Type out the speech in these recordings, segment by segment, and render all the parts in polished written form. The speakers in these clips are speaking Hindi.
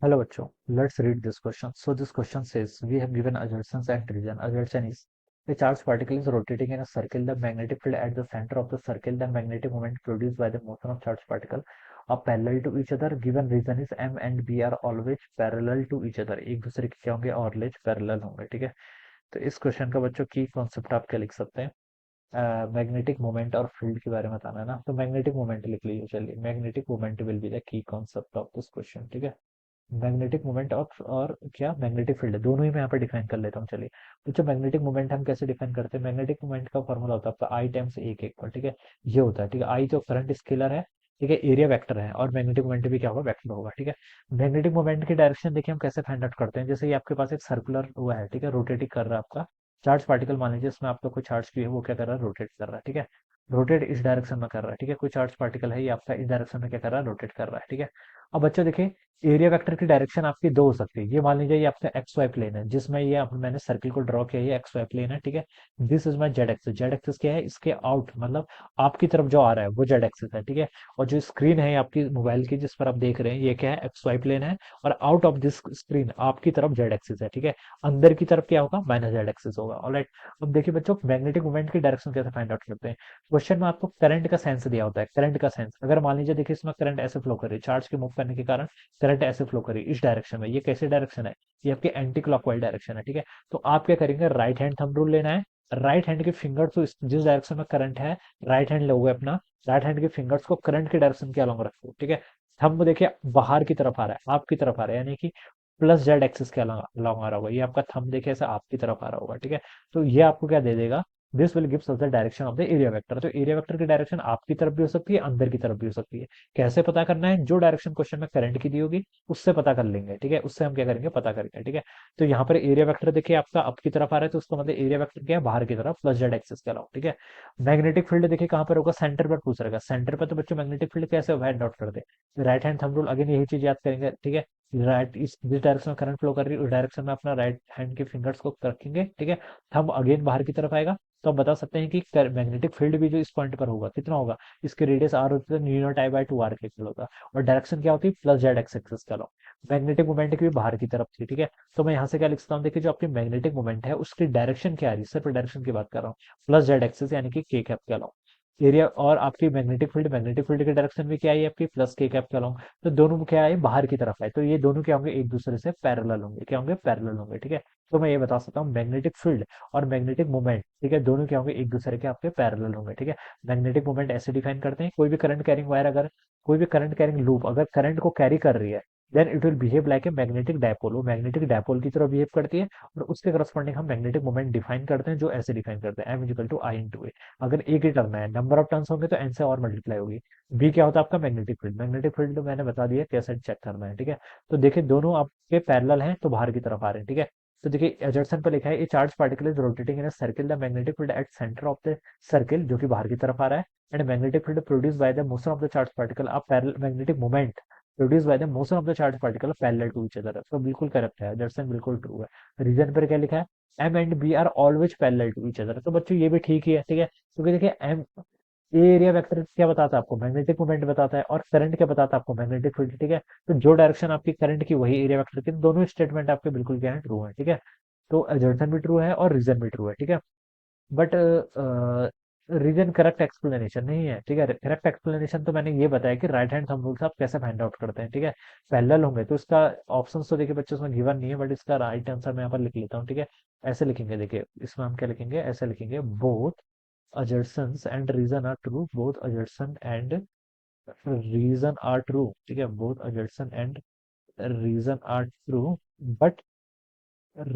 Hello, Bacho. Let's read this question. So this question says we have given adjacent and region. Adjacent is a charged particle is rotating in a circle. The magnetic field at the center of the circle, the magnetic moment produced by the motion of charged particle are parallel to each other. Given reason is M and B are always parallel to each other. एक दूसरे के क्या होंगे? ऑलवेज पैरेलल होंगे. ठीक है. तो इस क्वेश्चन का बच्चों की कॉन्सेप्ट आप क्या लिख सकते हैं? मैग्नेटिक मोमेंट और फील्ड के बारे में बताना है ना, तो मैग्नेटिक मोमेंट लिख लीजिए. चलिए, magnetic moment will be the key concept of this question. ठीक है. मैग्नेटिक मोमेंट और क्या मैग्नेटिक फील्ड है, दोनों ही मैं यहाँ पर डिफाइन कर लेता हूँ. चलिए, तो जो मैग्नेटिक मोमेंट हम कैसे डिफाइन करते हैं? मैग्नेटिक मोमेंट का फॉर्मूला होता है आपका आई टाइम्स ए के इक्वल. ठीक है. ये होता है. ठीक है. आई जो करंट स्केलर है, ठीक है, एरिया वेक्टर है, और मैग्नेटिक मोमेंट भी क्या होगा? वेक्टर होगा. ठीक है. मैग्नेटिक मोमेंट की डायरेक्शन देखिए हम कैसे फाइंड आउट करते हैं. जैसे ये आपके पास एक सर्कुलर हुआ है, ठीक है, रोटेटिंग कर रहा है आपका चार्ज पार्टिकल. मान लीजिए इसमें आपका कोई चार्ज की है, वो क्या कर रहा है? रोटेट कर रहा है. ठीक है. रोटेट इस डायरेक्शन में कर रहा है. ठीक है. कोई चार्ज पार्टिकल है, ये आपका इस डायरेक्शन में क्या कर रहा है? रोटेट कर रहा है. ठीक है. अब बच्चों देखिए, एरिया वेक्टर की डायरेक्शन आपकी दो हो सकती है. ये मान लीजिए ये आपका एक्स वाई प्लेन है, जिसमें ये मैंने सर्किल को ड्रॉ किया, ये एक्स वाई प्लेन है. ठीक है. This is my Z axis. Z axis क्या है? इसके आउट मतलब आपकी तरफ जो आ रहा है वो जेड एक्सिस है. ठीक है. और जो स्क्रीन है आपकी मोबाइल की जिस पर आप देख रहे हैं, ये क्या है? एक्स वाई प्लेन है. और आउट ऑफ दिस स्क्रीन आपकी तरफ जेड एक्सिस है. ठीक है. अंदर की तरफ क्या होगा? माइनस जेड एक्सिस होगा. ऑलराइट. अब देखिए बच्चों, मैग्नेटिक मूवमेंट की डायरेक्शन कैसे फाइंड आउट करते हैं? क्वेश्चन में आपको करंट का सेंस दिया होता है. करंट का सेंस, अगर मान लीजिए देखिए इसमें करंट ऐसे फ्लो कर रही है, चार्ज के मूव करने के कारण करंट ऐसे फ्लो करी इस डायरेक्शन में. ये कैसे डायरेक्शन है? ये आपकी एंटी क्लॉकवाइज डायरेक्शन है. ठीक है. तो आप क्या करेंगे? राइट हैंड थंब रूल लेना है. राइट हैंड के फिंगर तो जिस डायरेक्शन में करंट है, राइट हैंड लोगे अपना. राइट हैंड के फिंगर्स को करंट के डायरेक्शन के अलोंग रखो. ठीक है. थंब देखिए बाहर की तरफ आ रहा है, आपकी तरफ आ रहा है, यानी कि प्लस जेड एक्सिस के अलोंग आ रहा होगा. ये आपका थंब देखिए ऐसा आपकी तरफ आ रहा होगा. ठीक है. तो ये आपको क्या दे देगा? This will gives us the direction of the area vector. तो एरिया वेक्टर की डायरेक्शन आपकी तरफ भी हो सकती है, अंदर की तरफ भी हो सकती है. कैसे पता करना है? जो डायरेक्शन क्वेश्चन में करंट की दी होगी उससे पता कर लेंगे. ठीक है. उससे हम क्या करेंगे? पता करेंगे. ठीक है. तो यहाँ पर एरिया वेक्टर देखिए आपका अप की तरफ आ रहा है, तो उसका मतलब एरिया वेक्टर क्या है? बाहर की तरफ प्लस जेड एक्सिस के अलावा. ठीक है. मैग्नेटिक फील्ड देखिए कहाँ पर होगा? सेंटर पर पूछ रहेगा. सेंटर पर तो बच्चों मैग्नेटिक फील्ड कैसे फाइंड आउट करते हैं? Right hand thumb rule, again यही चीज याद करेंगे. ठीक है. राइट इस जिस डायरेक्शन में करंट फ्लो कर रही है उस डायरेक्शन में अपना राइट हैंड के फिंगर्स को रखेंगे. ठीक है. थंब अगेन बाहर की तरफ आएगा. तो आप बता सकते हैं कि मैग्नेटिक फील्ड भी जो इस पॉइंट पर होगा कितना होगा? इसके रेडियस आर होती है, mu naught I by 2 R के इक्वल होता है. और डायरेक्शन क्या होती है? प्लस जेड एक्स एक्सिस का. मैग्नेटिक मोमेंट की भी बाहर की तरफ थी. ठीक है. तो मैं यहाँ से क्या लिख सकता हूँ? देखिए जो आपकी मैग्नेटिक मोमेंट है उसकी डायरेक्शन क्या आ रही है? सिर्फ डायरेक्शन की बात कर रहा हूँ. प्लस जेड एक्सिस यानी कि के कैप के अलाउ. एरिया और आपकी मैग्नेटिक फील्ड की डायरेक्शन भी क्या है? आपकी प्लस के कैप के अलाउ. तो दोनों क्या है? बाहर की तरफ है. तो ये दोनों क्या होंगे? एक दूसरे से पैरेलल होंगे. क्या होंगे? पैरेलल होंगे. ठीक है. तो मैं ये बता सकता हूँ मैग्नेटिक फील्ड और मैग्नेटिक मोमेंट, ठीक है, दोनों क्या होंगे? एक दूसरे के आपके पैरेलल होंगे. ठीक है. मैग्नेटिक मोमेंट ऐसे डिफाइन करते हैं, कोई भी करंट कैरिंग वायर, अगर कोई भी करंट कैरिंग लूप अगर करंट को कैरी कर रही है, then it will behave like a magnetic dipole. वो मैग्नेटिक डायपोल की तरह बिहेव करती है. और उसके करस्पॉन्डिंग हम मैग्नेटिक मोमेंट डिफाइन करते हैं, जो ऐसे डिफाइन करते हैं, M equal to I into A. अगर एक ही टर्न है, नंबर ऑफ टर्न्स होंगे तो एन से और मल्टीप्लाई होगी. बी क्या होता है? आपका मैग्नेटिक फील्ड. मैग्नेटिक फील्ड तो मैंने बता दिया कैसे चेक करना है. ठीक है. तो देखिए दोनों आपके पैरेलल हैं तो बाहर की तरफ आ रहे हैं. ठीक है. तो देखिए एजर्सन पर लिखा है a charge particle is rotating in a circle, the magnetic field at centre of the circle, जो कि बाहर की तरफ आ रहा है. And magnetic field produce by the motion of the charge particle, अब parallel magnetic moment produce by the motion of the charge particle parallel to each other. तो बिल्कुल करेक्ट है, एजर्सन बिल्कुल ट्रू है. रीजन पर क्या लिखा है? M and B are always parallel to each other. तो बच्चों ये भी ठीक ही है. ठीक है. क्योंकि देखिए एम, ये एरिया वेक्टर क्या बताता है आपको? मैग्नेटिक मोमेंट बताता है. और करंट क्या बताता है आपको? Magnetic field. ठीक है. तो जो डायरेक्शन आपकी करंट की वही एरिया वेक्टर की, तो दोनों स्टेटमेंट आपके बिल्कुल क्या है? ट्रू है. ठीक है. तो एजर्सन भी ट्रू है और रीजन भी ट्रू है. ठीक है. बट रीजन करेक्ट एक्सप्लेनेशन नहीं है. ठीक है. करेक्ट एक्सप्लेनेशन तो मैंने ये बताया कि राइट हैंड थंब रूल से आप कैसे फाइंड आउट करते हैं. ठीक है. पैरेलल होंगे तो इसका ऑप्शन तो देखिए बच्चों इसमें गिवन नहीं है, बट इसका राइट आंसर मैं यहाँ पर लिख लेता हूँ. ठीक है. ऐसे लिखेंगे, देखिए इसमें हम क्या लिखेंगे? ऐसे लिखेंगे, both assertions and reason are true. Both assertion and reason are true. ठीक है. both assertion and reason are true, but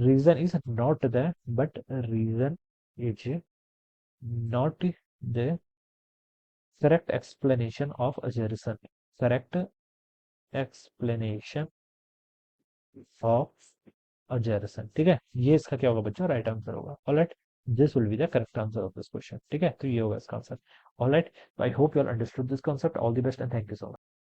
reason is not the but reason is not the correct explanation of assertion. Correct explanation of assertion. ठीक है. ये इसका क्या होगा बच्चों? राइट आंसर होगा. Alright. This will be the correct answer of this question. ठीक है. तो ये होगा इसका answer. Alright. I hope you all understood this concept. All the best and thank you so much.